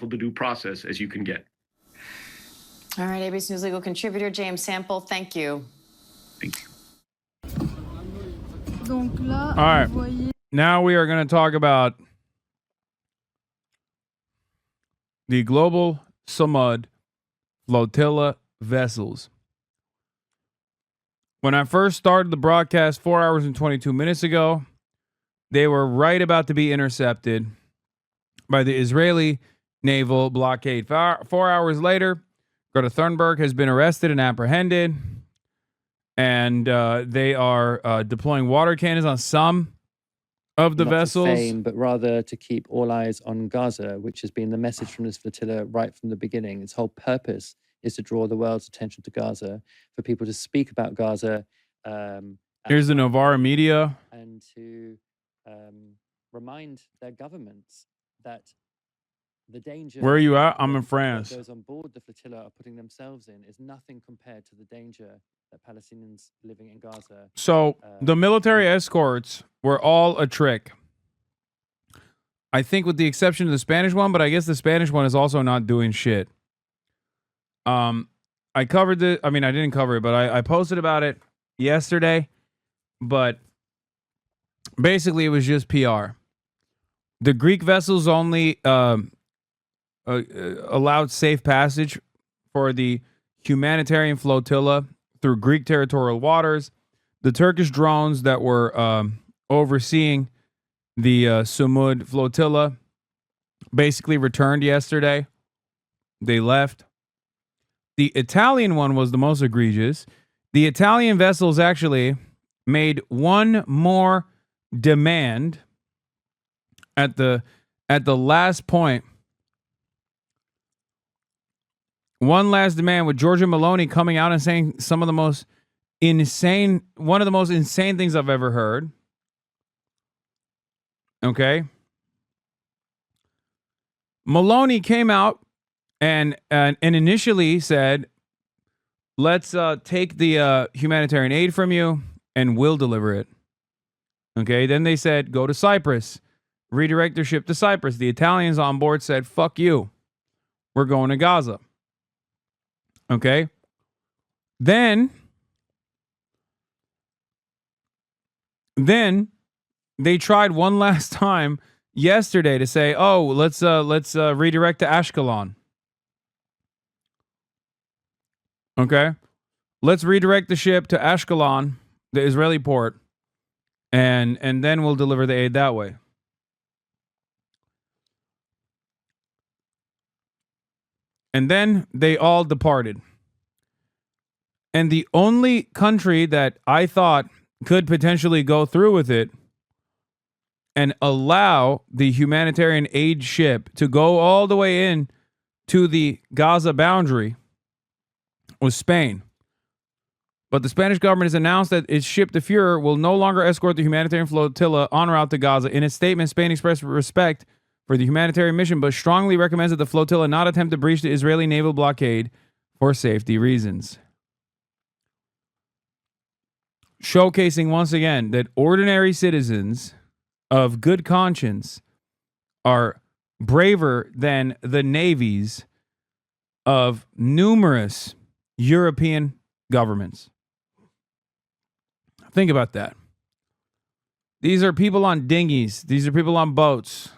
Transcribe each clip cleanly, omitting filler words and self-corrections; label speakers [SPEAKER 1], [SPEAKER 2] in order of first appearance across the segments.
[SPEAKER 1] stifle the due process as you can get.
[SPEAKER 2] All right, ABC News legal contributor James Sample, thank you.
[SPEAKER 1] Thank you.
[SPEAKER 3] All right, now we are going to talk about the Global Sumud Flotilla vessels. When I first started the broadcast 4 hours and 22 minutes ago, they were right about to be intercepted by the Israeli naval blockade. 4 hours later, Greta Thunberg has been arrested and apprehended, and they are deploying water cannons on some of the vessels.
[SPEAKER 4] Not to fame, but rather to keep all eyes on Gaza, which has been the message from this flotilla right from the beginning. Its whole purpose is to draw the world's attention to Gaza, for people to speak about Gaza.
[SPEAKER 3] Here's the Novara media.
[SPEAKER 4] And to remind their governments that the danger...
[SPEAKER 3] Where are you at? I'm in France.
[SPEAKER 4] Those on board the flotilla are putting themselves in is nothing compared to the danger that Palestinians living in Gaza...
[SPEAKER 3] So the military escorts were all a trick. I think with the exception of the Spanish one, but I guess the Spanish one is also not doing shit. I covered it. I mean, I didn't cover it, but I posted about it yesterday. But basically, it was just PR. The Greek vessels only allowed safe passage for the humanitarian flotilla through Greek territorial waters. The Turkish drones that were overseeing the Sumud flotilla basically returned yesterday. They left. The Italian one was the most egregious. The Italian vessels actually made one more demand at the last point. One last demand with Giorgia Meloni coming out and saying one of the most insane things I've ever heard. Okay. Meloni came out and initially said, let's take the humanitarian aid from you and we'll deliver it. Okay. Then they said, go to Cyprus, redirect their ship to Cyprus. The Italians on board said, fuck you. We're going to Gaza. Okay. Then they tried one last time yesterday to say, oh, let's redirect to Ashkelon. Okay. Let's redirect the ship to Ashkelon, the Israeli port, and then we'll deliver the aid that way. And then they all departed. And the only country that I thought could potentially go through with it and allow the humanitarian aid ship to go all the way in to the Gaza boundary was Spain. But the Spanish government has announced that its ship, the Fuhrer, will no longer escort the humanitarian flotilla en route to Gaza. In its statement, Spain expressed respect for the humanitarian mission, but strongly recommends that the flotilla not attempt to breach the Israeli naval blockade for safety reasons. Showcasing once again that ordinary citizens of good conscience are braver than the navies of numerous European governments. Think about that. These are people on dinghies. These are people on boats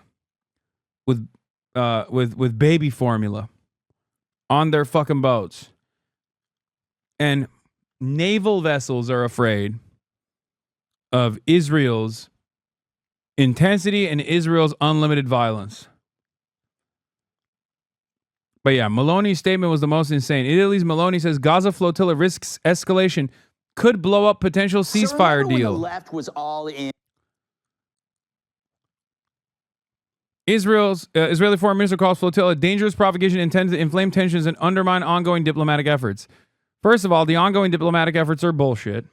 [SPEAKER 3] with baby formula on their fucking boats. And naval vessels are afraid of Israel's intensity and Israel's unlimited violence. But yeah, Meloni's statement was the most insane. Italy's Meloni says Gaza flotilla risks escalation, could blow up potential ceasefire deal.
[SPEAKER 5] The left was all in.
[SPEAKER 3] Israeli foreign minister calls flotilla dangerous provocation intended to inflame tensions and undermine ongoing diplomatic efforts. First of all, the ongoing diplomatic efforts are bullshit.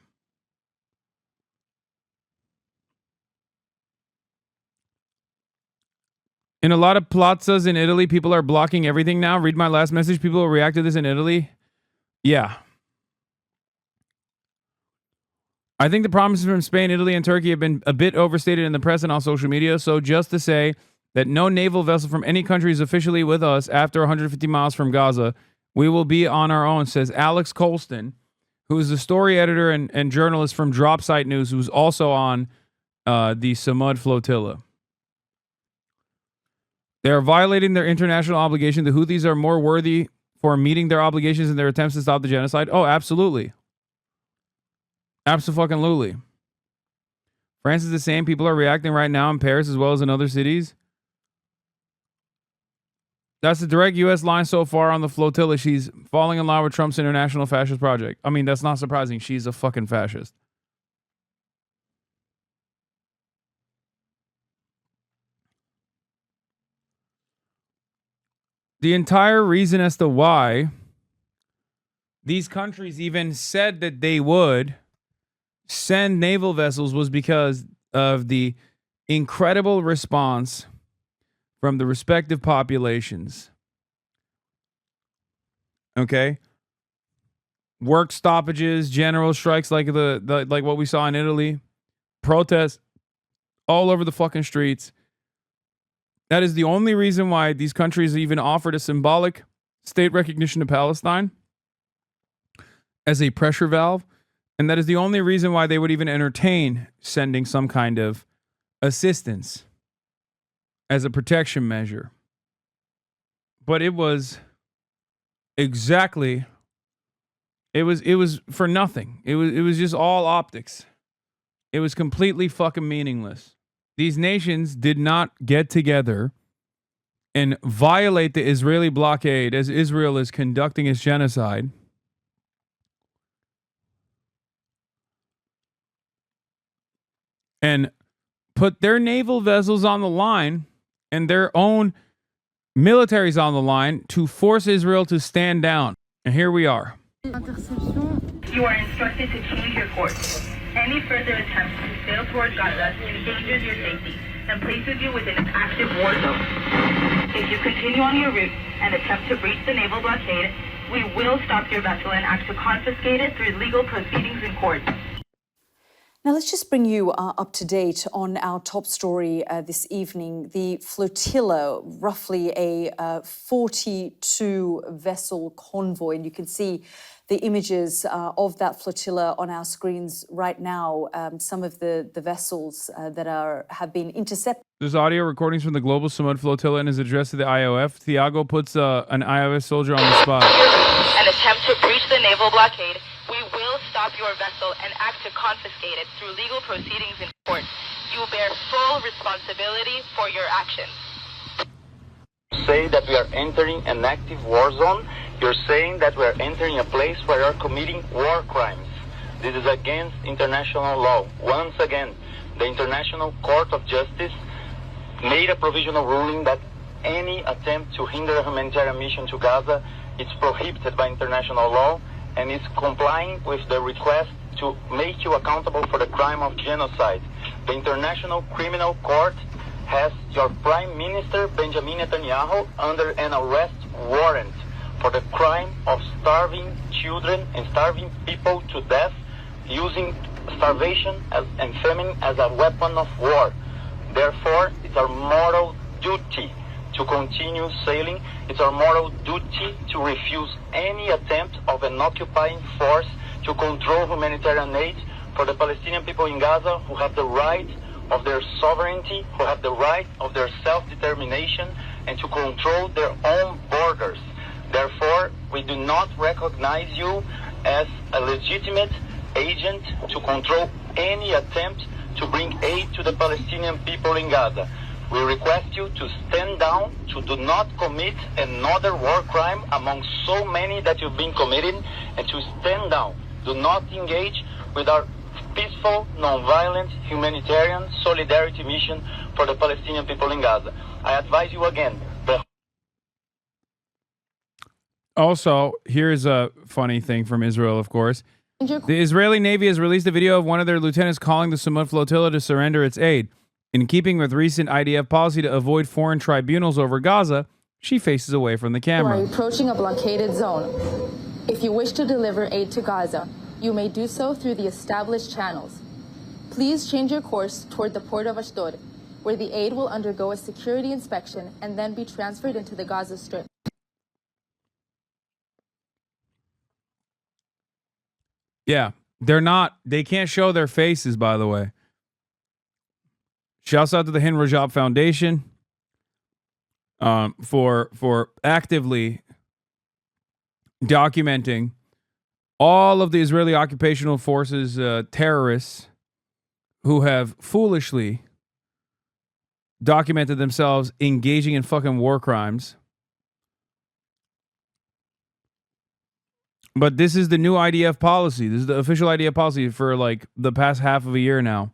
[SPEAKER 3] In a lot of plazas in Italy, people are blocking everything now. Read my last message. People will react to this in Italy. Yeah. I think the promises from Spain, Italy, and Turkey have been a bit overstated in the press and on social media. So just to say, that no naval vessel from any country is officially with us after 150 miles from Gaza. We will be on our own, says Alex Colston, who is the story editor and journalist from Dropsite News, who's also on the Sumud Flotilla. They are violating their international obligation. The Houthis are more worthy for meeting their obligations in their attempts to stop the genocide. Oh, absolutely. Abso-fucking-lutely. France is the same. People are reacting right now in Paris as well as in other cities. That's the direct U.S. line so far on the flotilla. She's falling in line with Trump's international fascist project. I mean, that's not surprising. She's a fucking fascist. The entire reason as to why these countries even said that they would send naval vessels was because of the incredible response from the respective populations. Okay? Work stoppages, general strikes like like what we saw in Italy, protests all over the fucking streets. That is the only reason why these countries even offered a symbolic state recognition to Palestine as a pressure valve. And that is the only reason why they would even entertain sending some kind of assistance as a protection measure. But it was exactly, it was for nothing. It was just all optics. It was completely fucking meaningless. These nations did not get together and violate the Israeli blockade as Israel is conducting its genocide. And put their naval vessels on the line and their own militaries on the line to force Israel to stand down. And here we are.
[SPEAKER 5] You are instructed to change your course. Any further attempt to sail toward Gaza endangers your safety and places you within an active war zone. If you continue on your route and attempt to breach the naval blockade, we will stop your vessel and act to confiscate it through legal proceedings in court.
[SPEAKER 6] Now, let's just bring you up to date on our top story this evening. The flotilla, roughly a 42-vessel convoy, and you can see the images of that flotilla on our screens right now. Some of the vessels that have been intercepted.
[SPEAKER 3] There's audio recordings from the Global Sumud Flotilla and is addressed to the IOF. Thiago puts an IOF soldier on the spot.
[SPEAKER 5] An attempt to breach the naval blockade. We will stop your vessel and act to confiscate it through legal proceedings in court. You bear full responsibility for your actions.
[SPEAKER 7] Say that we are entering an active war zone. You're saying that we are entering a place where you are committing war crimes. This is against international law. Once again, the International Court of Justice made a provisional ruling that any attempt to hinder a humanitarian mission to Gaza is prohibited by international law, and is complying with the request to make you accountable for the crime of genocide. The International Criminal Court has your Prime Minister, Benjamin Netanyahu, under an arrest warrant for the crime of starving children and starving people to death, using starvation and famine as a weapon of war. Therefore, it's our moral duty to continue sailing. It's our moral duty to refuse any attempt of an occupying force to control humanitarian aid for the Palestinian people in Gaza, who have the right of their sovereignty, who have the right of their self-determination, and to control their own borders. Therefore, we do not recognize you as a legitimate agent to control any attempt to bring aid to the Palestinian people in Gaza. We request you to stand down, to do not commit another war crime among so many that you've been committing, and to stand down. Do not engage with our peaceful, non-violent, humanitarian solidarity mission for the Palestinian people in Gaza. I advise you again.
[SPEAKER 3] Also, here's a funny thing from Israel, of course. The Israeli Navy has released a video of one of their lieutenants calling the Sumud Flotilla to surrender its aid. In keeping with recent IDF policy to avoid foreign tribunals over Gaza, she faces away from the camera.
[SPEAKER 8] You are approaching a blockaded zone. If you wish to deliver aid to Gaza, you may do so through the established channels. Please change your course toward the port of Ashdod. where the aid will undergo a security inspection and then be transferred into the Gaza Strip.
[SPEAKER 3] Yeah, they can't show their faces, by the way. Shouts out to the Hind Rajab Foundation for actively documenting all of the Israeli occupational forces terrorists who have foolishly documented themselves engaging in fucking war crimes. But this is the new IDF policy. This is the official IDF policy for like the past half of a year now.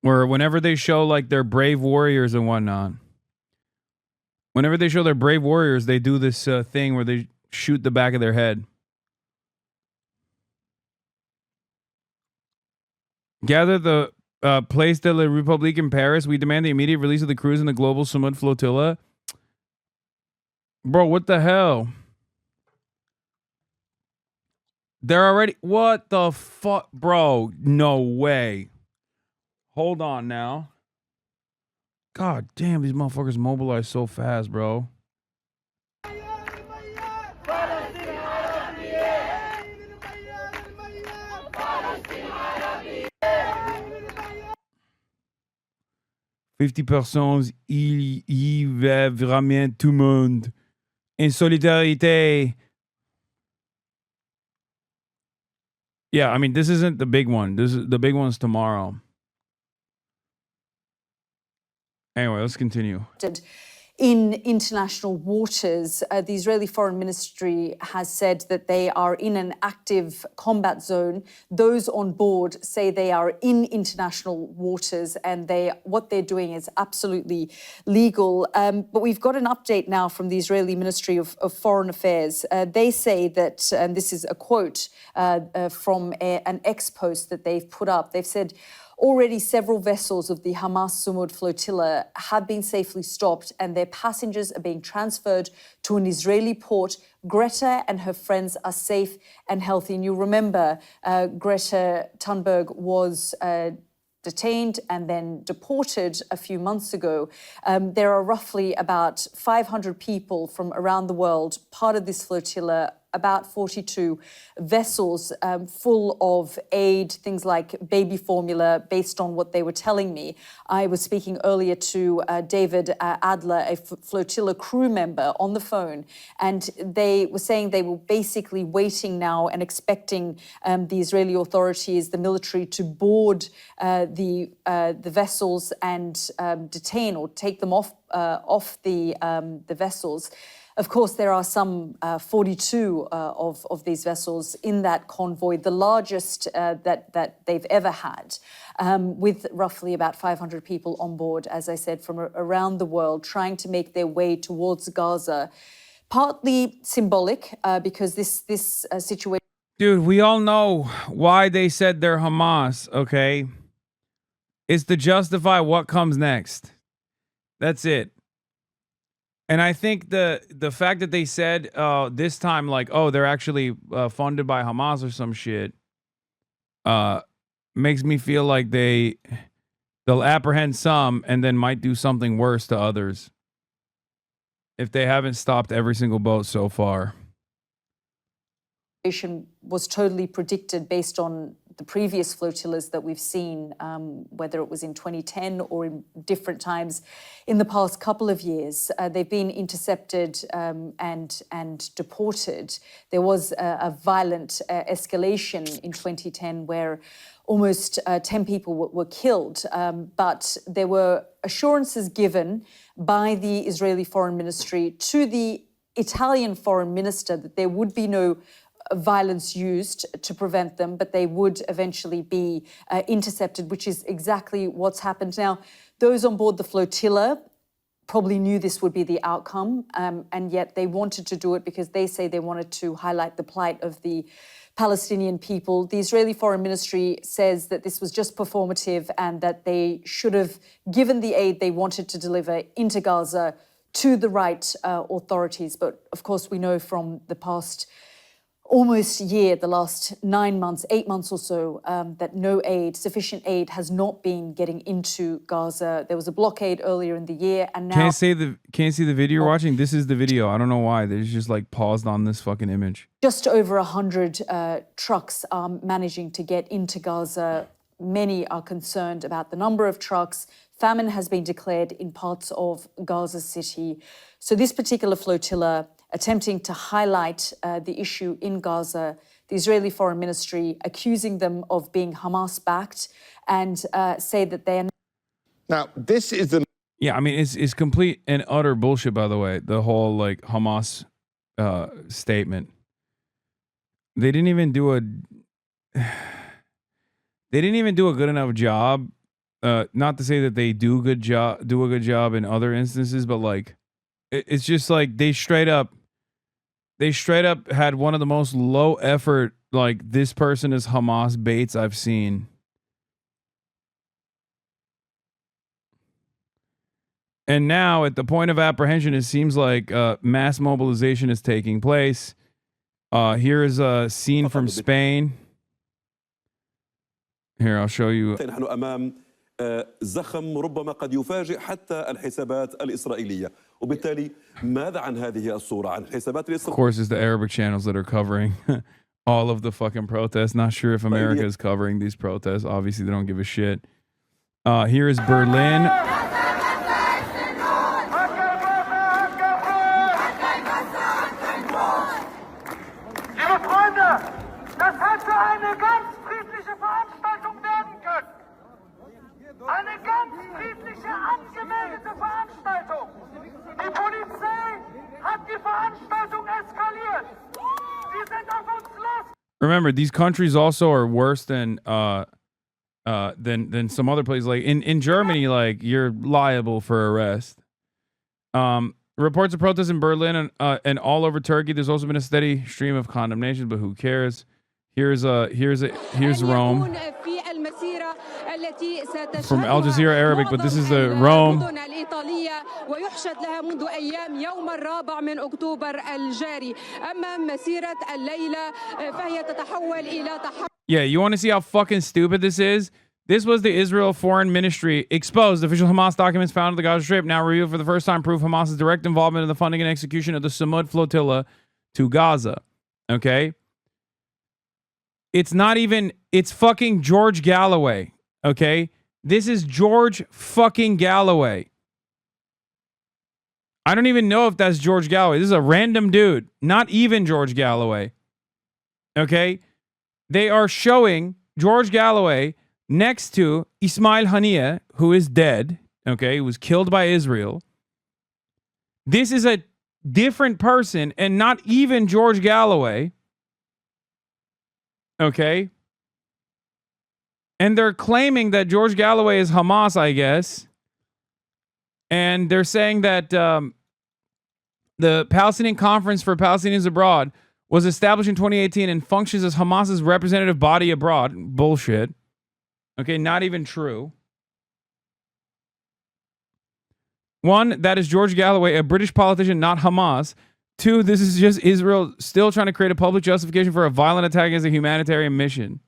[SPEAKER 3] Where whenever they show like their brave warriors and whatnot, whenever they show their brave warriors, they do this thing where they shoot the back of their head. Gather the Place de la République in Paris. We demand the immediate release of the crews in the Global Sumud Flotilla. Bro, what the hell? They're already... What the fuck? Bro, no way. Hold on now. God damn, these motherfuckers mobilize so fast, bro. %, il y va vraiment tout le monde. In solidarité. Yeah, I mean, this isn't the big one. The big one's tomorrow. Anyway, let's continue.
[SPEAKER 6] In international waters, the Israeli Foreign Ministry has said that they are in an active combat zone. Those on board say they are in international waters and what they're doing is absolutely legal. But we've got an update now from the Israeli Ministry of Foreign Affairs. They say that, and this is a quote from an ex-post that they've put up, they've said, already several vessels of the Hamas Sumud Flotilla have been safely stopped and their passengers are being transferred to an Israeli port. Greta and her friends are safe and healthy. And you remember Greta Thunberg was detained and then deported a few months ago. There are roughly about 500 people from around the world, part of this flotilla, about 42 vessels full of aid, things like baby formula, based on what they were telling me. I was speaking earlier to David Adler, a flotilla crew member, on the phone, and they were saying they were basically waiting now and expecting the Israeli authorities, the military, to board the vessels and detain or take them off the vessels. Of course, there are some 42 of these vessels in that convoy, the largest that they've ever had, with roughly about 500 people on board, as I said, from around the world, trying to make their way towards Gaza. Partly symbolic, because this situation...
[SPEAKER 3] Dude, we all know why they said they're Hamas, okay? It's to justify what comes next. That's it. And I think the fact that they said this time, like, oh, they're actually funded by Hamas or some shit, makes me feel like they'll apprehend some and then might do something worse to others if they haven't stopped every single boat so far.
[SPEAKER 6] Was totally predicted based on the previous flotillas that we've seen, whether it was in 2010 or in different times in the past couple of years. They've been intercepted and deported. There was a violent escalation in 2010 where almost 10 people were killed, but there were assurances given by the Israeli Foreign Ministry to the Italian Foreign Minister that there would be no violence used to prevent them, but they would eventually be intercepted, which is exactly what's happened. Now, those on board the flotilla probably knew this would be the outcome, and yet they wanted to do it because they say they wanted to highlight the plight of the Palestinian people. The Israeli Foreign Ministry says that this was just performative and that they should have given the aid they wanted to deliver into Gaza to the right authorities. But of course, we know from the past almost year, the last 9 months, 8 months or so, that no aid, sufficient aid, has not been getting into Gaza. There was a blockade earlier in the year, and now
[SPEAKER 3] Can't see the video you're watching. This is the video. I don't know why. They just like paused on this fucking image.
[SPEAKER 6] just over 100 trucks are managing to get into Gaza. Many are concerned about the number of trucks. Famine has been declared in parts of Gaza City. So this particular flotilla, attempting to highlight the issue in Gaza, the Israeli Foreign Ministry accusing them of being Hamas-backed and say that they are...
[SPEAKER 9] Now, this is the...
[SPEAKER 3] Yeah, I mean, it's complete and utter bullshit, by the way, the whole, like, Hamas statement. They didn't even do a... They didn't even do a good enough job. Not to say that they do a good job in other instances, but, like, it's just, like, they straight up had one of the most low effort, like, this person is Hamas baits I've seen. And now, at the point of apprehension, it seems like mass mobilization is taking place. Here is a scene from Spain. Here, I'll show you.
[SPEAKER 10] نحن أمام زخم ربما قد يفاجئ حتى الحسابات الإسرائيلية وبالتالي ماذا عن هذه الصورة عن الحسابات
[SPEAKER 3] Of course, it's the Arabic channels that are covering all of the fucking protests. Not sure if America is covering these protests. Obviously, they don't give a shit. Here is Berlin. Remember, these countries also are worse than some other places. Like in Germany, like you're liable for arrest. Reports of protests in Berlin and all over Turkey. There's also been a steady stream of condemnation, but who cares? Here's Rome. From Al Jazeera Arabic, but this is the Rome. Yeah, you want to see how fucking stupid this is? This was the Israel Foreign Ministry exposed. Official Hamas documents found in the Gaza Strip now reveal for the first time proof Hamas's direct involvement in the funding and execution of the Sumud Flotilla to Gaza. Okay? It's not even, it's fucking George Galloway. Okay? This is George fucking Galloway. I don't even know if that's George Galloway. This is a random dude. Not even George Galloway. Okay? They are showing George Galloway next to Ismail Haniyeh, who is dead. Okay? Who was killed by Israel. This is a different person and not even George Galloway. Okay? And they're claiming that George Galloway is Hamas, I guess. And they're saying that the Palestinian Conference for Palestinians Abroad was established in 2018 and functions as Hamas's representative body abroad. Bullshit. Okay, not even true. One, that is George Galloway, a British politician, not Hamas. Two, this is just Israel still trying to create a public justification for a violent attack against a humanitarian mission.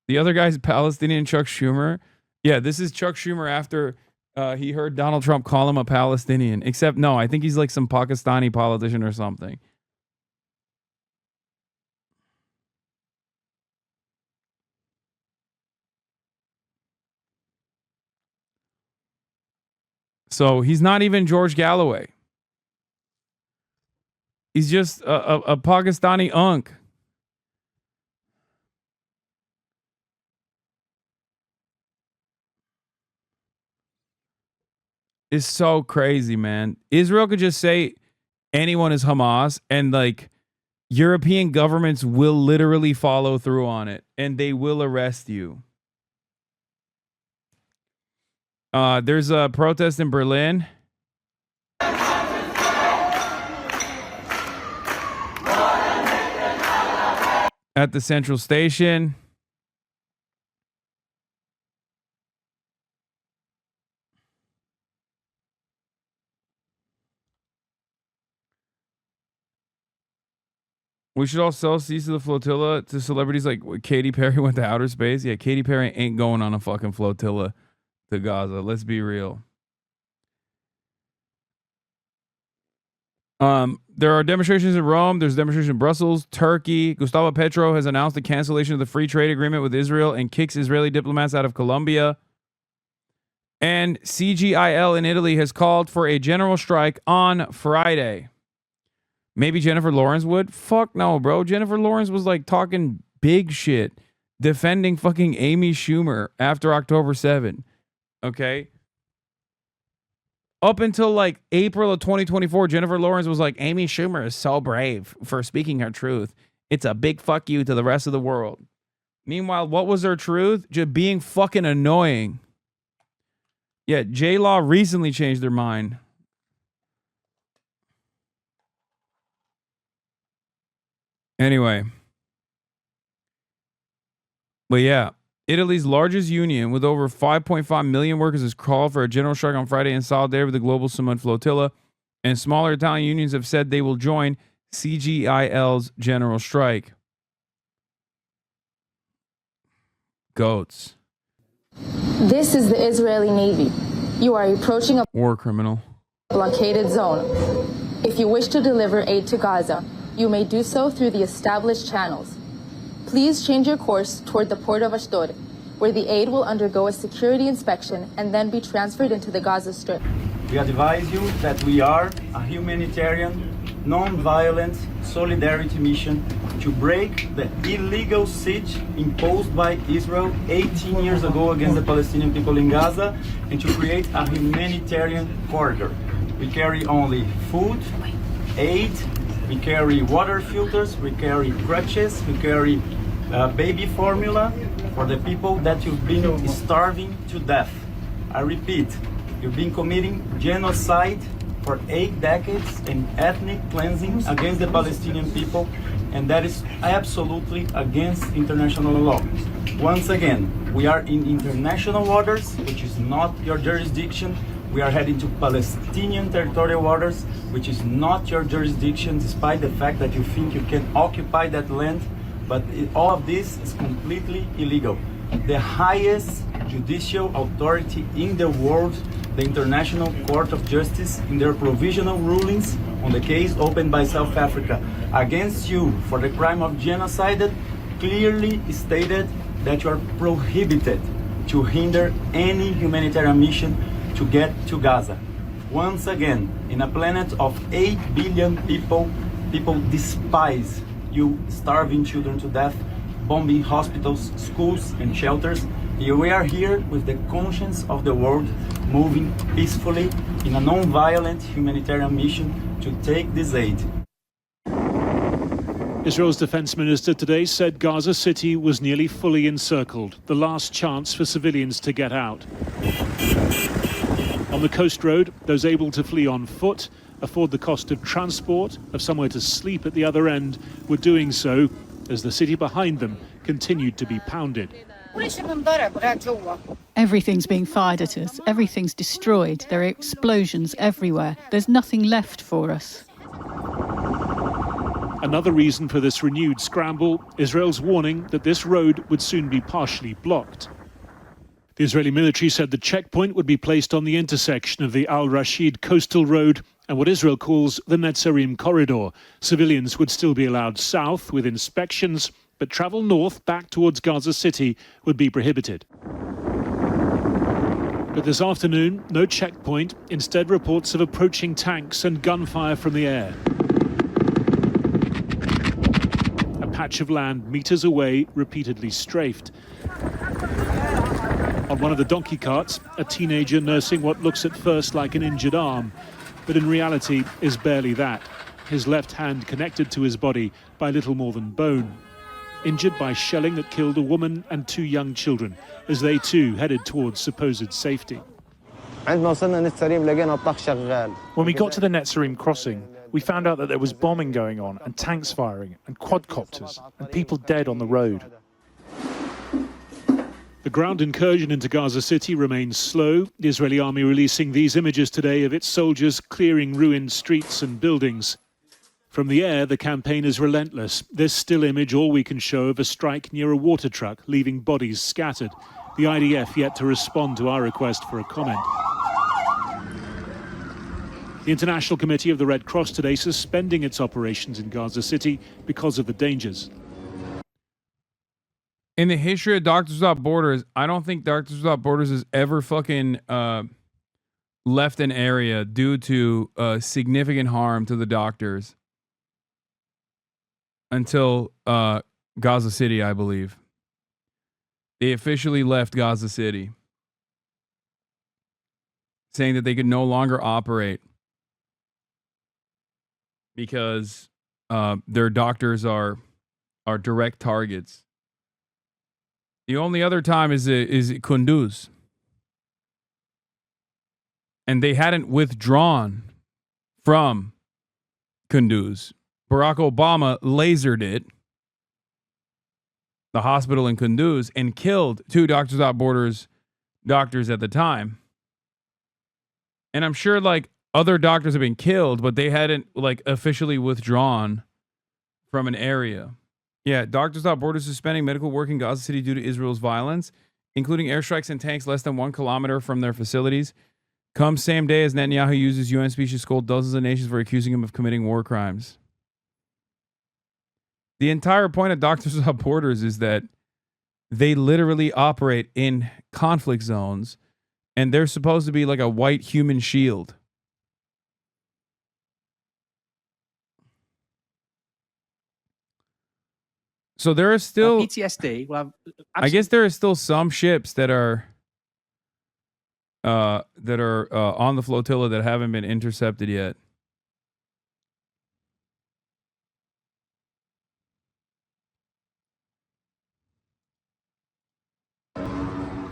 [SPEAKER 3] The other guy's Palestinian Chuck Schumer. Yeah, this is Chuck Schumer after he heard Donald Trump call him a Palestinian. Except, no, I think he's like some Pakistani politician or something. So he's not even George Galloway. He's just a Pakistani unk. It's so crazy, man. Israel could just say anyone is Hamas and like European governments will literally follow through on it and they will arrest you. There's a protest in Berlin. At the central station. We should all sell seats to the flotilla to celebrities like Katy Perry went to outer space. Yeah, Katy Perry ain't going on a fucking flotilla to Gaza. Let's be real. There are demonstrations in Rome. There's demonstrations in Brussels, Turkey. Gustavo Petro has announced the cancellation of the free trade agreement with Israel and kicks Israeli diplomats out of Colombia. And CGIL in Italy has called for a general strike on Friday. Maybe Jennifer Lawrence would? Fuck no, bro. Jennifer Lawrence was like talking big shit, defending fucking Amy Schumer after October 7. Okay? Up until like April of 2024, Jennifer Lawrence was like, Amy Schumer is so brave for speaking her truth. It's a big fuck you to the rest of the world. Meanwhile, what was her truth? Just being fucking annoying. Yeah, J-Law recently changed their mind. Anyway. But yeah, Italy's largest union with over 5.5 million workers has called for a general strike on Friday in solidarity with the Global Sumud Flotilla, and smaller Italian unions have said they will join CGIL's general strike. Goats.
[SPEAKER 8] This is the Israeli Navy. You are approaching a
[SPEAKER 3] war criminal
[SPEAKER 8] blockaded zone. If you wish to deliver aid to Gaza, you may do so through the established channels. Please change your course toward the port of Ashdod, where the aid will undergo a security inspection and then be transferred into the Gaza Strip.
[SPEAKER 11] We advise you that we are a humanitarian, non-violent solidarity mission to break the illegal siege imposed by Israel 18 years ago against the Palestinian people in Gaza and to create a humanitarian corridor. We carry only food, aid, we carry water filters, we carry crutches, we carry baby formula for the people that you've been starving to death. I repeat, you've been committing genocide for 8 decades and ethnic cleansing against the Palestinian people, and that is absolutely against international law. Once again, we are in international waters, which is not your jurisdiction. We are heading to Palestinian territorial waters, which is not your jurisdiction, despite the fact that you think you can occupy that land, but all of this is completely illegal. The highest judicial authority in the world, the International Court of Justice, in their provisional rulings on the case opened by South Africa against you for the crime of genocide, clearly stated that you are prohibited to hinder any humanitarian mission to get to Gaza. Once again, in a planet of 8 billion people, people despise you starving children to death, bombing hospitals, schools, and shelters. We are here with the conscience of the world, moving peacefully in a non-violent humanitarian mission to take this aid.
[SPEAKER 12] Israel's defense minister today said Gaza City was nearly fully encircled, the last chance for civilians to get out. On the coast road, those able to flee on foot, afford the cost of transport, of somewhere to sleep at the other end, were doing so as the city behind them continued to be pounded.
[SPEAKER 13] Everything's being fired at us. Everything's destroyed. There are explosions everywhere. There's nothing left for us.
[SPEAKER 12] Another reason for this renewed scramble, Israel's warning that this road would soon be partially blocked. The Israeli military said the checkpoint would be placed on the intersection of the Al-Rashid coastal road and what Israel calls the Netzarim corridor. Civilians would still be allowed south with inspections, but travel north back towards Gaza City would be prohibited. But this afternoon, no checkpoint, instead reports of approaching tanks and gunfire from the air. A patch of land meters away, repeatedly strafed. On one of the donkey carts, a teenager nursing what looks at first like an injured arm, but in reality is barely that. His left hand connected to his body by little more than bone. Injured by shelling that killed a woman and 2 young children as they too headed towards supposed safety.
[SPEAKER 14] When we got to the Netzarim crossing, we found out that there was bombing going on and tanks firing and quadcopters and people dead on the road.
[SPEAKER 12] The ground incursion into Gaza City remains slow. The Israeli army releasing these images today of its soldiers clearing ruined streets and buildings. From the air, the campaign is relentless. This still image, all we can show of a strike near a water truck, leaving bodies scattered. The IDF yet to respond to our request for a comment. The International Committee of the Red Cross today suspending its operations in Gaza City because of the dangers.
[SPEAKER 3] In the history of Doctors Without Borders, I don't think Doctors Without Borders has ever fucking left an area due to significant harm to the doctors until Gaza City, I believe. They officially left Gaza City, saying that they could no longer operate because their doctors are direct targets. The only other time is Kunduz. And they hadn't withdrawn from Kunduz. Barack Obama lasered it, the hospital in Kunduz, and killed 2 Doctors Without Borders doctors at the time. And I'm sure like other doctors have been killed, but they hadn't like officially withdrawn from an area. Yeah, Doctors Without Borders suspending medical work in Gaza City due to Israel's violence, including airstrikes and tanks less than 1 kilometer from their facilities. Comes same day as Netanyahu uses UN speech to scold dozens of nations for accusing him of committing war crimes. The entire point of Doctors Without Borders is that they literally operate in conflict zones, and they're supposed to be like a white human shield. So there are still
[SPEAKER 15] PTSD. Well,
[SPEAKER 3] I guess there are still some ships that are on the flotilla that haven't been intercepted yet.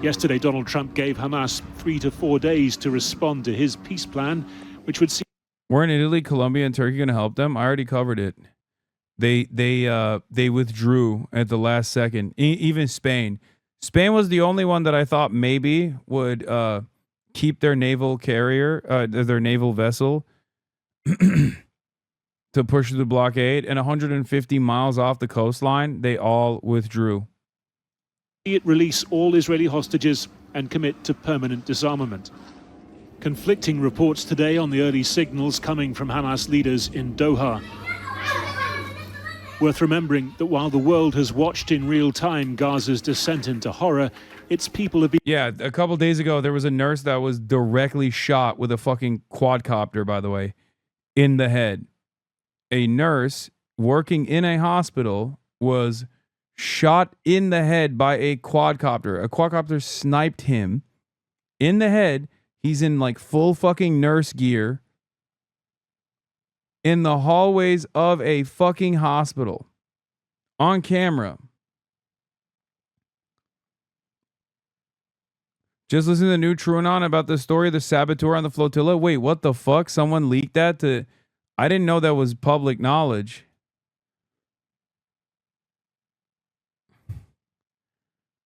[SPEAKER 12] Yesterday, Donald Trump gave Hamas 3 to 4 days to respond to his peace plan, which would see.
[SPEAKER 3] Weren't Italy, Colombia, and Turkey going to help them? I already covered it. They withdrew at the last second. Even Spain. Spain was the only one that I thought maybe would keep their naval carrier, their naval vessel, to push through the blockade. And 150 miles off the coastline, they all withdrew.
[SPEAKER 12] It release all Israeli hostages and commit to permanent disarmament. Conflicting reports today on the early signals coming from Hamas leaders in Doha. Worth remembering that while the world has watched in real time Gaza's descent into horror, its people have been...
[SPEAKER 3] Yeah, a couple days ago, there was a nurse that was directly shot with a fucking quadcopter, by the way, in the head. A nurse working in a hospital was shot in the head by a quadcopter. A quadcopter sniped him in the head. He's in like full fucking nurse gear in the hallways of a fucking hospital on camera. Just listen to the new TrueAnon about the story of the saboteur on the flotilla. Wait, what the fuck? Someone leaked that to... I didn't know that was public knowledge.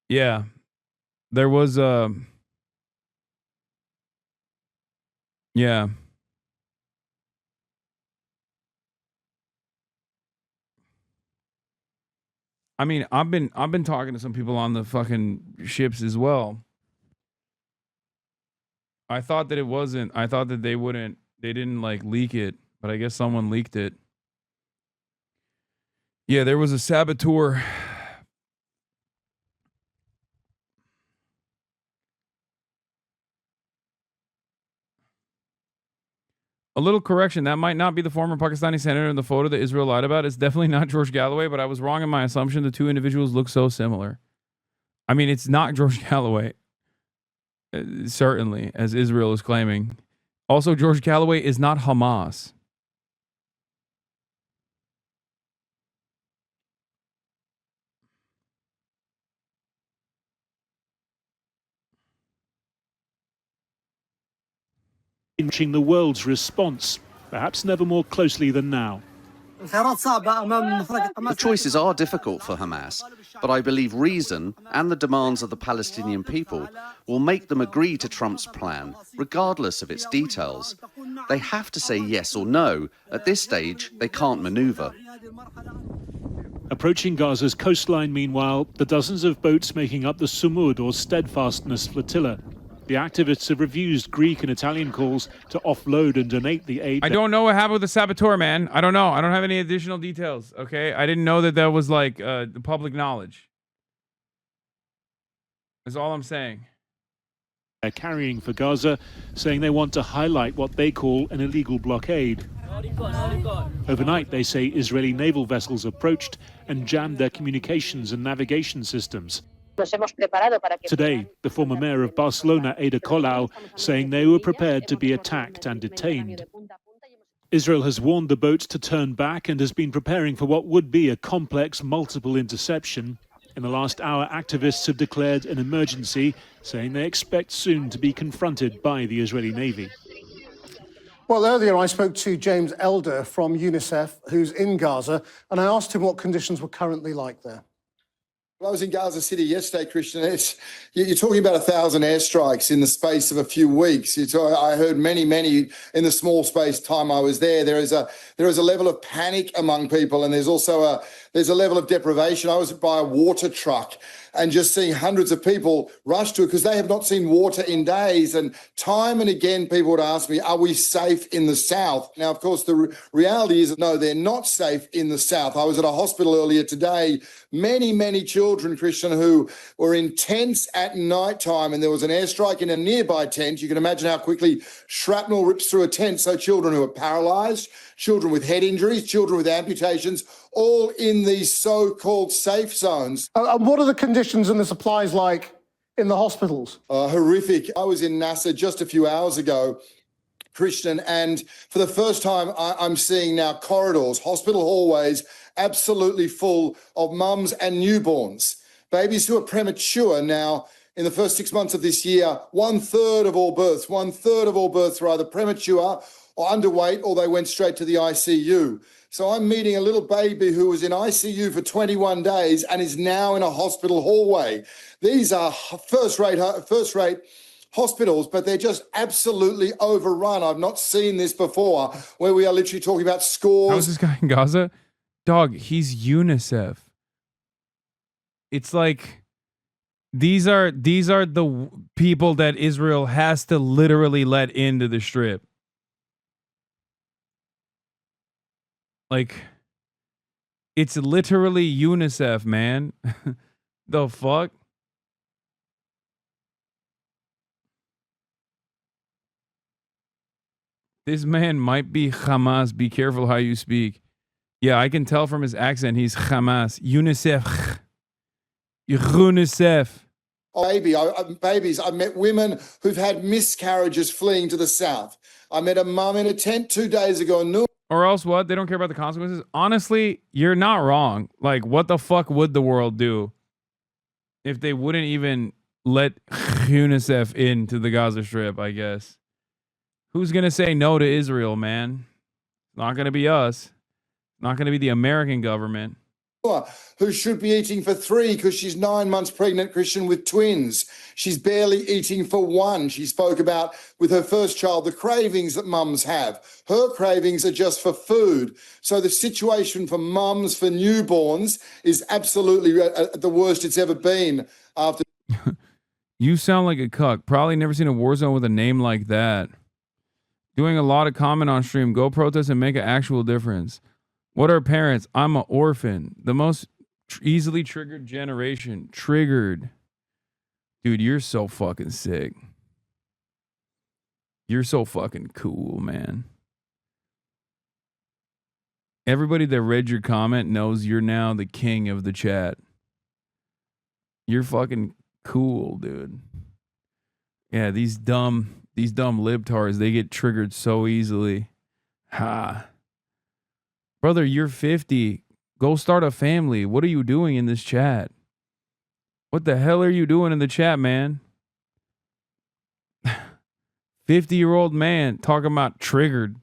[SPEAKER 3] Yeah. There was yeah. I mean, I've been talking to some people on the fucking ships as well. I thought that it wasn't. I thought that they didn't like leak it, but I guess someone leaked it. Yeah, there was a saboteur. A little correction, that might not be the former Pakistani senator in the photo that Israel lied about. It's definitely not George Galloway, but I was wrong in my assumption the two individuals look so similar. I mean, it's not George Galloway, certainly, as Israel is claiming. Also, George Galloway is not Hamas.
[SPEAKER 12] Watching the world's response, perhaps never more closely than now.
[SPEAKER 16] The choices are difficult for Hamas, but I believe reason and the demands of the Palestinian people will make them agree to Trump's plan, regardless of its details. They have to say yes or no. At this stage, they can't maneuver.
[SPEAKER 12] Approaching Gaza's coastline, meanwhile, the dozens of boats making up the Sumud or Steadfastness Flotilla. The activists have refused Greek and Italian calls to offload and donate the aid.
[SPEAKER 3] I don't know what happened with the saboteur, man. I don't know. I don't have any additional details, okay? I didn't know that that was like the public knowledge. That's all I'm saying.
[SPEAKER 12] They're carrying for Gaza, saying they want to highlight what they call an illegal blockade. Overnight, they say Israeli naval vessels approached and jammed their communications and navigation systems. Today, the former mayor of Barcelona, Ada Colau, saying they were prepared to be attacked and detained. Israel has warned the boats to turn back and has been preparing for what would be a complex multiple interception. In the last hour, activists have declared an emergency, saying they expect soon to be confronted by the Israeli Navy.
[SPEAKER 15] Well, earlier I spoke to James Elder from UNICEF, who's in Gaza, and I asked him what conditions were currently like there.
[SPEAKER 17] Well, I was in Gaza City yesterday, Christian. You're talking about 1,000 airstrikes in the space of a few weeks. I heard many in the small space time I was there. There is a level of panic among people, and there's also a level of deprivation. I was by a water truck and just seeing hundreds of people rush to it because they have not seen water in days. And time and again, people would ask me, are we safe in the south? Now, of course, the reality is, no, they're not safe in the south. I was at a hospital earlier today. Many children, Christian, who were in tents at night time, and there was an airstrike in a nearby tent. You can imagine how quickly shrapnel rips through a tent. So children who are paralyzed, children with head injuries, children with amputations, all in these so-called safe zones.
[SPEAKER 15] And what are the conditions and the supplies like in the hospitals?
[SPEAKER 17] Horrific. I was in Nasser just a few hours ago, Christian, and for the first time I'm seeing now corridors, hospital hallways, absolutely full of mums and newborns. Babies who are premature now. In the first 6 months of this year, 1/3 of all births were either premature or underweight, or they went straight to the ICU. So I'm meeting a little baby who was in ICU for 21 days and is now in a hospital hallway. These are first-rate hospitals, but they're just absolutely overrun. I've not seen this before, where we are literally talking about scores.
[SPEAKER 3] How is this guy in Gaza? Dog, he's UNICEF. It's like these are the people that Israel has to literally let into the strip. Like, it's literally UNICEF, man. The fuck? This man might be Hamas. Be careful how you speak. Yeah, I can tell from his accent he's Hamas. UNICEF. UNICEF.
[SPEAKER 17] Babies. I met women who've had miscarriages fleeing to the south. I met a mum in a tent 2 days ago.
[SPEAKER 3] Or else what? They don't care about the consequences? Honestly, you're not wrong. Like, what the fuck would the world do if they wouldn't even let UNICEF into the Gaza Strip, I guess? Who's going to say no to Israel, man? Not going to be us. Not going to be the American government.
[SPEAKER 17] Who should be eating for 3 because she's 9 months pregnant, Christian, with twins. She's barely eating for 1. She spoke about, with her first child, the cravings that mums have. Her cravings are just for food. So the situation for mums, for newborns, is absolutely at the worst it's ever been after.
[SPEAKER 3] You sound like a cuck. Probably never seen a war zone with a name like that. Doing a lot of comment on stream. Go protest and make an actual difference. What are parents? I'm an orphan. The most easily triggered generation. Triggered. Dude, you're so fucking sick. You're so fucking cool, man. Everybody that read your comment knows you're now the king of the chat. You're fucking cool, dude. Yeah, these dumb libtards, they get triggered so easily. Ha. Brother, you're 50. Go start a family. What are you doing in this chat? What the hell are you doing in the chat, man? 50-year-old man talking about triggered.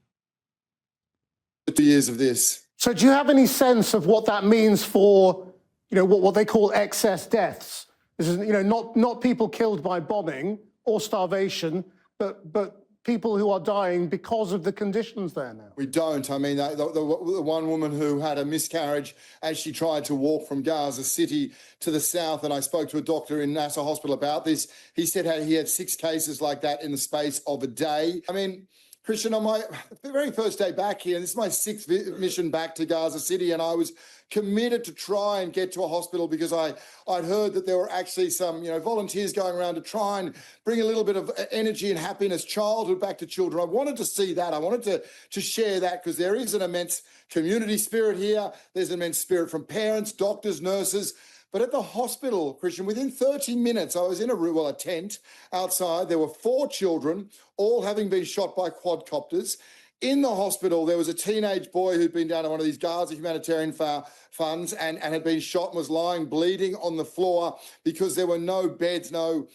[SPEAKER 17] 2 years of this.
[SPEAKER 15] So do you have any sense of what that means for, what they call excess deaths? This is, not people killed by bombing or starvation, but people who are dying because of the conditions there now?
[SPEAKER 17] We don't. I mean, the one woman who had a miscarriage as she tried to walk from Gaza City to the south, and I spoke to a doctor in Nasser Hospital about this. He said he had 6 cases like that in the space of a day. I mean, Christian, on my very first day back here, and this is my 6th mission back to Gaza City, and I was committed to try and get to a hospital because I'd heard that there were actually some, volunteers going around to try and bring a little bit of energy and happiness, childhood back to children. I wanted to see that. I wanted to share that because there is an immense community spirit here. There's an immense spirit from parents, doctors, nurses. But at the hospital, Christian, within 30 minutes, I was in a tent outside. There were 4 children, all having been shot by quadcopters. In the hospital, there was a teenage boy who'd been down to one of these Gaza humanitarian funds and had been shot and was lying bleeding on the floor because there were no beds, no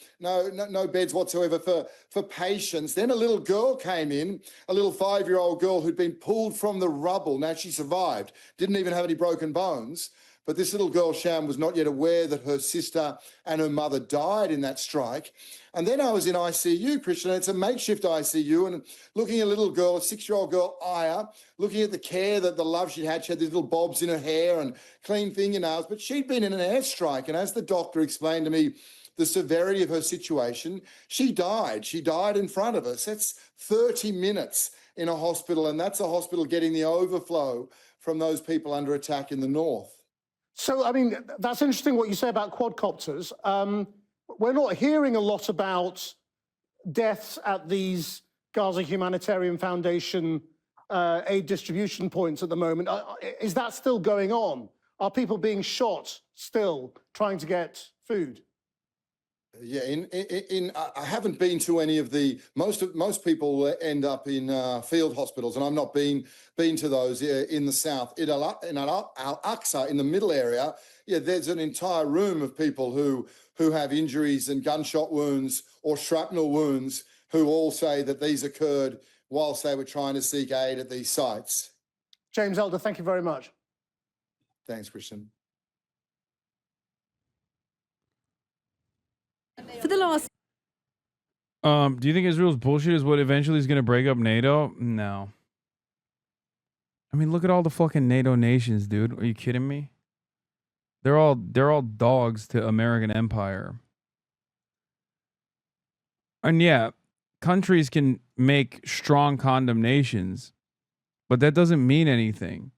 [SPEAKER 17] beds whatsoever for patients. Then a little girl came in, a little 5-year-old girl who'd been pulled from the rubble. Now, she survived, didn't even have any broken bones. But this little girl, Sham, was not yet aware that her sister and her mother died in that strike. And then I was in ICU, Christian, and it's a makeshift ICU, and looking at a little girl, a 6-year-old girl, Aya, looking at the care, the love she'd had. She had these little bobs in her hair and clean fingernails, but she'd been in an airstrike. And as the doctor explained to me the severity of her situation, she died. She died in front of us. That's 30 minutes in a hospital, and that's a hospital getting the overflow from those people under attack in the north.
[SPEAKER 15] So, I mean, that's interesting what you say about quadcopters. We're not hearing a lot about deaths at these Gaza Humanitarian Foundation aid distribution points at the moment. Is that still going on? Are people being shot still trying to get food?
[SPEAKER 17] Yeah, I haven't been to any of the most people end up in field hospitals, and I've not been to those in the south. In Al-Aqsa, in the middle area, yeah, there's an entire room of people who have injuries and gunshot wounds or shrapnel wounds, who all say that these occurred whilst they were trying to seek aid at these sites.
[SPEAKER 15] James Elder, thank you very much.
[SPEAKER 17] Thanks, Christian.
[SPEAKER 18] For the last
[SPEAKER 3] Do you think Israel's bullshit is what eventually is going to break up NATO? No. I mean, look at all the fucking NATO nations, dude. Are you kidding me? They're all dogs to American empire. And yeah, countries can make strong condemnations, but that doesn't mean anything.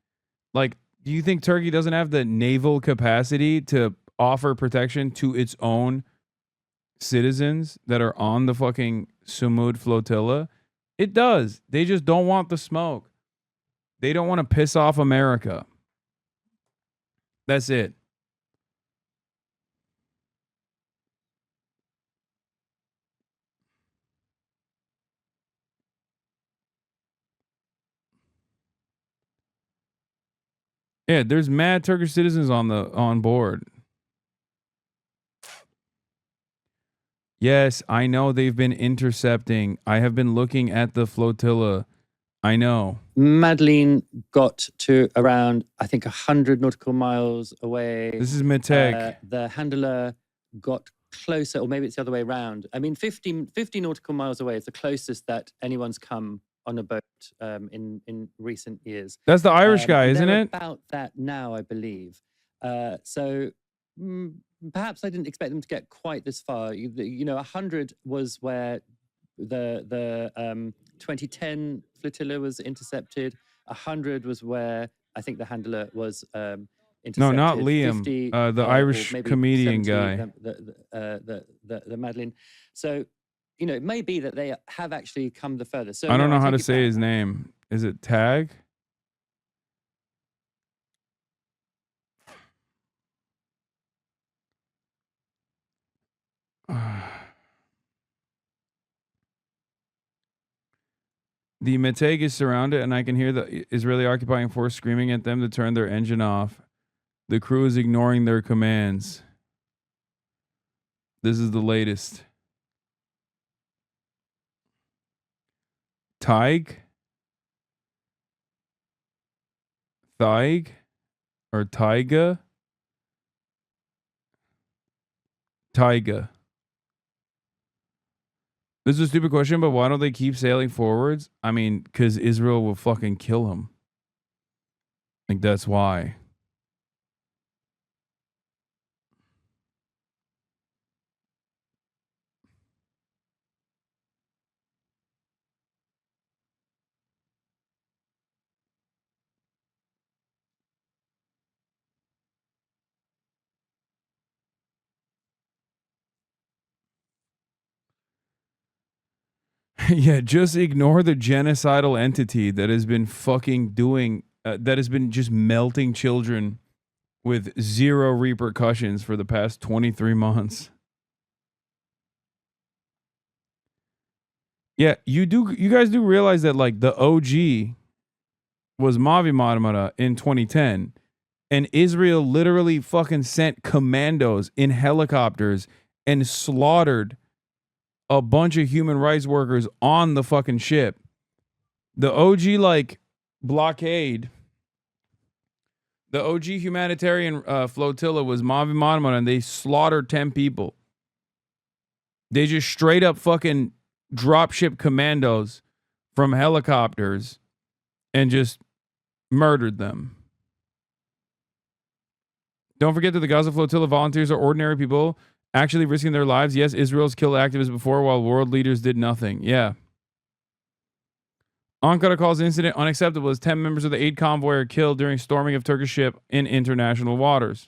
[SPEAKER 3] Like, do you think Turkey doesn't have the naval capacity to offer protection to its own citizens that are on the fucking Sumud Flotilla? It does. They just don't want the smoke. They don't want to piss off America. That's it. Yeah, there's mad Turkish citizens on board. Yes, I know they've been intercepting. I have been looking at the flotilla. I know.
[SPEAKER 4] Madeleine got to around, I think, 100 nautical miles away.
[SPEAKER 3] This is Meteg.
[SPEAKER 4] The handler got closer, or maybe it's the other way around. I mean, 50 nautical miles away is the closest that anyone's come on a boat in recent years.
[SPEAKER 3] That's the Irish guy, isn't
[SPEAKER 4] they're
[SPEAKER 3] it?
[SPEAKER 4] About that now, I believe. Perhaps I didn't expect them to get quite this far. 100 was where the 2010 flotilla was intercepted. 100 was where I think the handler was intercepted.
[SPEAKER 3] No, not Liam.
[SPEAKER 4] 50,
[SPEAKER 3] the Irish comedian
[SPEAKER 4] 70,
[SPEAKER 3] guy.
[SPEAKER 4] The Madeleine. So, it may be that they have actually come the furthest. So
[SPEAKER 3] I don't know how to
[SPEAKER 4] take it
[SPEAKER 3] say
[SPEAKER 4] back.
[SPEAKER 3] his name. Is it Tag? The Meteg is surrounded, and I can hear the Israeli occupying force screaming at them to turn their engine off. The crew is ignoring their commands. This is the latest. Tig? Thig? Or Tyga? Tyga. This is a stupid question, but why don't they keep sailing forwards? I mean, because Israel will fucking kill them. I think that's why. Yeah, just ignore the genocidal entity that has been fucking doing, that has been just melting children with zero repercussions for the past 23 months. Yeah, you guys do realize that like the OG was Mavi Marmara in 2010, and Israel literally fucking sent commandos in helicopters and slaughtered a bunch of human rights workers on the fucking ship. The OG like blockade, the OG humanitarian flotilla was Mavi Marmara, and they slaughtered 10 people. They just straight up fucking dropship commandos from helicopters and just murdered them. Don't forget that the Gaza flotilla volunteers are ordinary people actually risking their lives. Yes, Israel's killed activists before while world leaders did nothing. Yeah. Ankara calls the incident unacceptable as 10 members of the aid convoy are killed during storming of Turkish ship in international waters.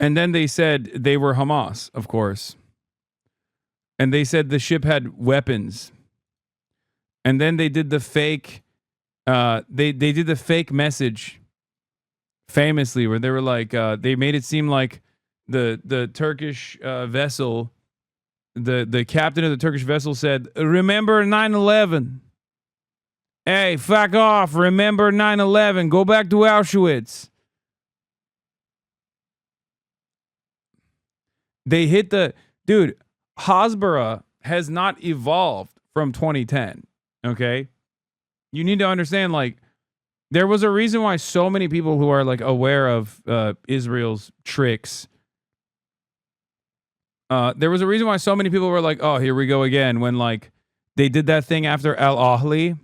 [SPEAKER 3] And then they said they were Hamas, of course. And they said the ship had weapons. And then they did the fake, they did the fake message famously where they were like, they made it seem like the Turkish vessel, the captain of the Turkish vessel said, remember 9/11. Hey, fuck off. Remember 9/11. Go back to Auschwitz. They hit the... Dude, Hasbara has not evolved from 2010, okay? You need to understand, like, there was a reason why so many people who are, like, aware of Israel's tricks... there was a reason why so many people were like, oh, here we go again, when, like, they did that thing after Al Ahly,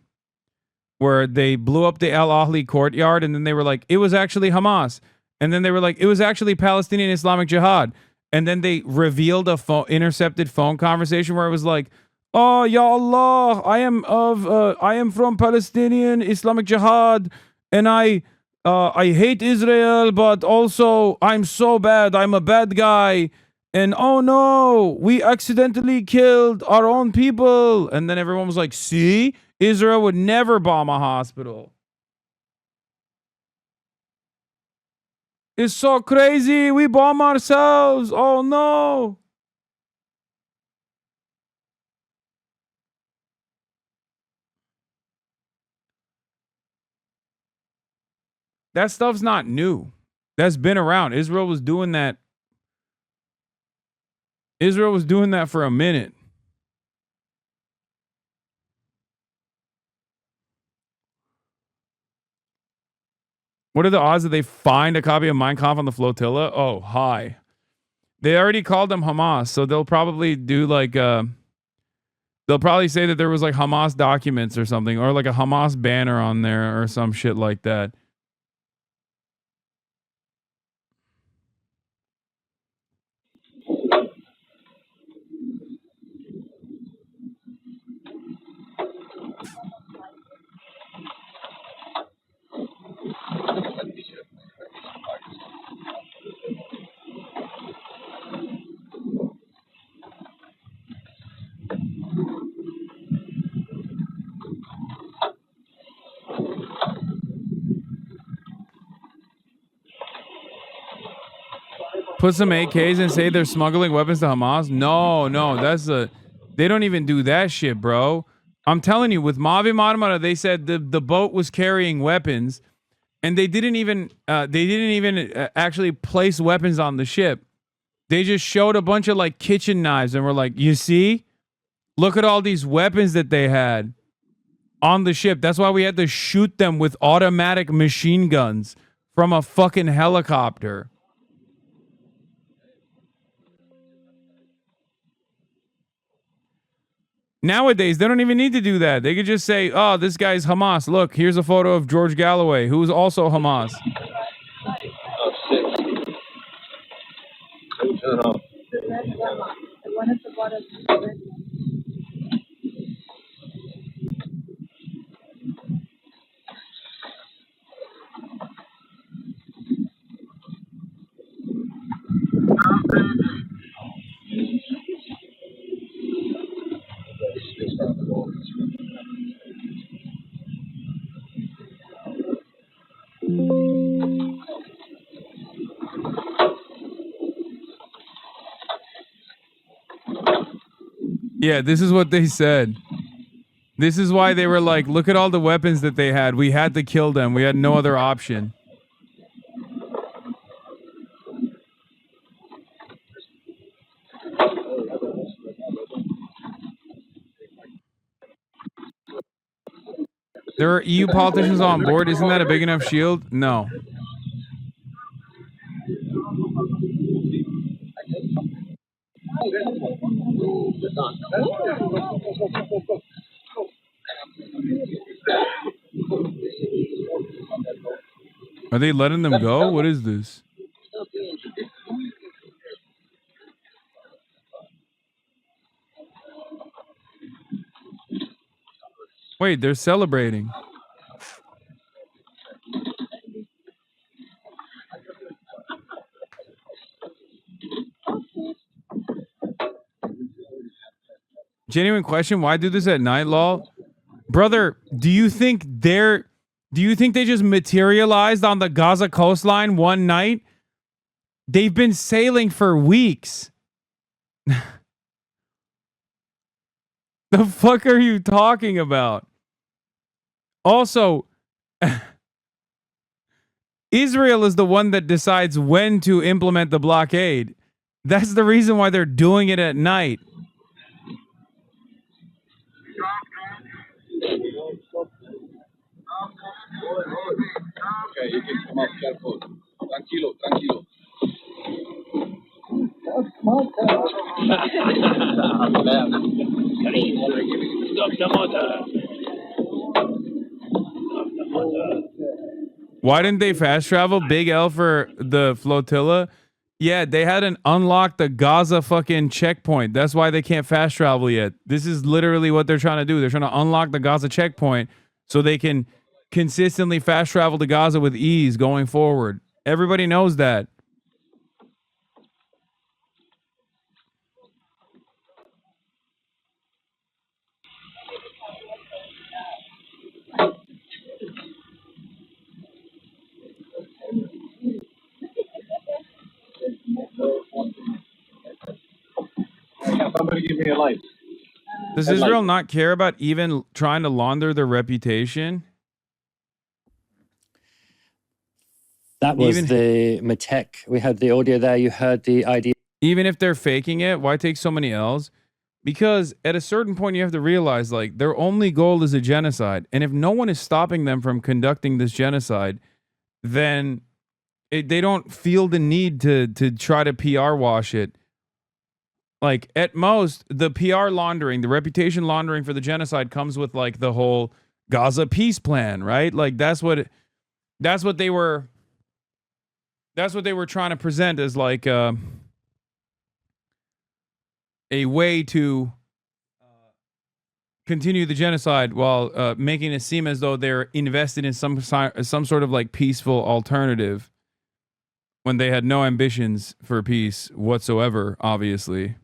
[SPEAKER 3] where they blew up the Al Ahly courtyard, and then they were like, it was actually Hamas. And then they were like, it was actually Palestinian Islamic Jihad. And then they revealed a intercepted phone conversation where it was like, oh, ya Allah, I am from Palestinian Islamic Jihad, and I hate Israel, but also I'm so bad, I'm a bad guy, and oh no, we accidentally killed our own people. And then everyone was like, see, Israel would never bomb a hospital. It's so crazy. We bomb ourselves. Oh, no. That stuff's not new. That's been around. Israel was doing that. Israel was doing that for a minute. What are the odds that they find a copy of Mein Kampf on the flotilla? Oh, high. They already called them Hamas, so they'll probably do like they'll probably say that there was like Hamas documents or something, or like a Hamas banner on there or some shit like that. Put some AKs and say they're smuggling weapons to Hamas? No, they don't even do that shit, bro. I'm telling you, with Mavi Marmara, they said the boat was carrying weapons, and they didn't even actually place weapons on the ship. They just showed a bunch of like kitchen knives and were like, you see? Look at all these weapons that they had on the ship. That's why we had to shoot them with automatic machine guns from a fucking helicopter. Nowadays, they don't even need to do that. They could just say, oh, this guy's Hamas. Look, here's a photo of George Galloway, who's also Hamas. Yeah, this is what they said. This is why they were like, look at all the weapons that they had. We had to kill them. We had no other option. There are EU politicians on board. Isn't that a big enough shield? No. Are they letting them go? What is this? Wait, they're celebrating. Genuine question, why do this at night, lol? Brother, do you think they just materialized on the Gaza coastline one night? They've been sailing for weeks. The fuck are you talking about? Also, Israel is the one that decides when to implement the blockade. That's the reason why they're doing it at night.
[SPEAKER 18] Okay, you can come up careful. Tranquilo, tranquilo. Stop the motor.
[SPEAKER 3] Why didn't they fast travel? Big L for the flotilla. Yeah, they hadn't unlocked the Gaza fucking checkpoint. That's why they can't fast travel yet. This is literally what they're trying to do. They're trying to unlock the Gaza checkpoint so they can consistently fast travel to Gaza with ease going forward. Everybody knows that.
[SPEAKER 18] Somebody give me a light.
[SPEAKER 3] Does Israel not care about even trying to launder their reputation?
[SPEAKER 4] That was the Matek. We had the audio there. You heard the IDF.
[SPEAKER 3] Even if they're faking it, why take so many L's? Because at a certain point, you have to realize, like, their only goal is a genocide. And if no one is stopping them from conducting this genocide, then they don't feel the need to try to PR wash it. Like, at most, the PR laundering, the reputation laundering for the genocide comes with, like, the whole Gaza peace plan, right? Like, that's what they were trying to present as, like, a way to continue the genocide while making it seem as though they're invested in some sort of, like, peaceful alternative when they had no ambitions for peace whatsoever, obviously.